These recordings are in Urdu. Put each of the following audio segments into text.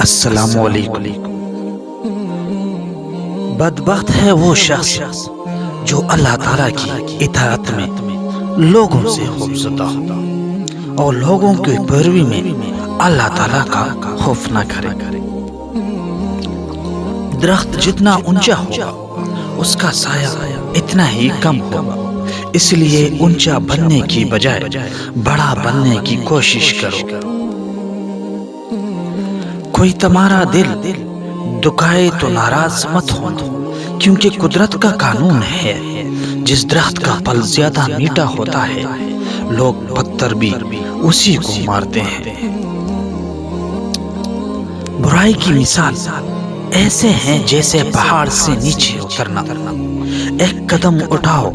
السلام علیکم۔ بدبخت ہے وہ شخص جو اللہ تعالیٰ کی اطاعت میں لوگوں سے خوفزدہ ہو اور لوگوں کی پیروی میں اللہ تعالیٰ کا خوف نہ کرے۔ درخت جتنا اونچا ہوگا اس کا سایہ اتنا ہی کم ہوگا، اس لیے اونچا بننے کی بجائے بڑا بننے کی کوشش کرو۔ کوئی تمہارا دل دکھائے تو ناراض مت ہونا، کیونکہ قدرت کا قانون ہے جس درخت کا پھل زیادہ میٹھا ہوتا ہے لوگ پتھر بھی اسی کو مارتے ہیں۔ برائی کی مثال ایسے ہیں جیسے پہاڑ سے نیچے اترنا، ایک قدم اٹھاؤ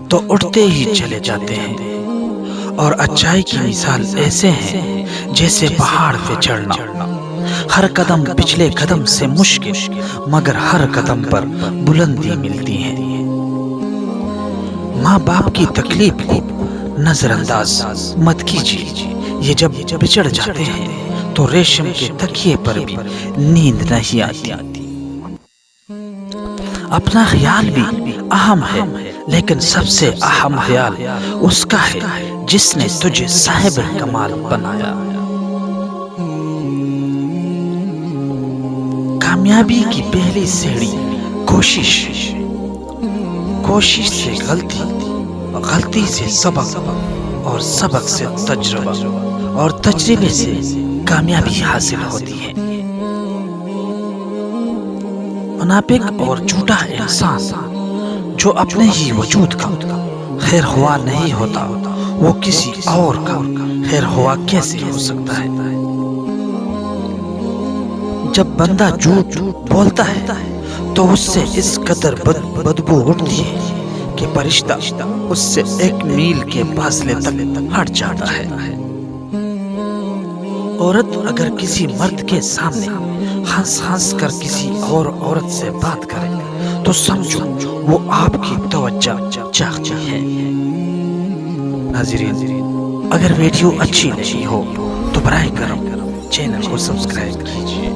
تو اٹھتے ہی چلے جاتے ہیں، اور اچائی کی مثال ایسے ہیں جیسے پہاڑ پہ چڑھنا، ہر قدم پچھلے قدم سے مشکل مگر ہر قدم پر بلندی ملتی ہے۔ ماں باپ کی تکلیف کو نظر انداز مت کیجیے، یہ جب بچڑ جاتے ہیں تو ریشم کے تکیے پر بھی نیند نہیں آتی۔ اپنا خیال بھی اہم ہے، لیکن سب سے اہم خیال اس کا ہے جس نے تجھے صاحب کمال بنایا۔ کامیابی کی پہلی سیڑھی کوشش سے غلطی، غلطی سے سبق، اور سبق سے تجربہ، اور تجربے سے کامیابی حاصل ہوتی ہے۔ منافق اور جھوٹا انسان جو اپنے ہی وجود کا خیر خواہ نہیں ہوتا، وہ کسی اور کا خیر خواہ کیسے ہو سکتا ہے؟ جب بندہ جھوٹ بولتا ہے تو اس سے اس قدر بدبو اٹھتی ہے کہ فرشتہ اس سے 1 میل کے فاصلے تک ہٹ جاتا ہے۔ عورت اگر کسی مرد کے سامنے ہنس ہنس کر کسی اور عورت سے بات کرے تو سمجھو وہ آپ کی توجہ چاہتی ہے۔ ناظرین، اگر ویڈیو اچھی لگی ہو تو برائے کرم چینل کو سبسکرائب کیجیے۔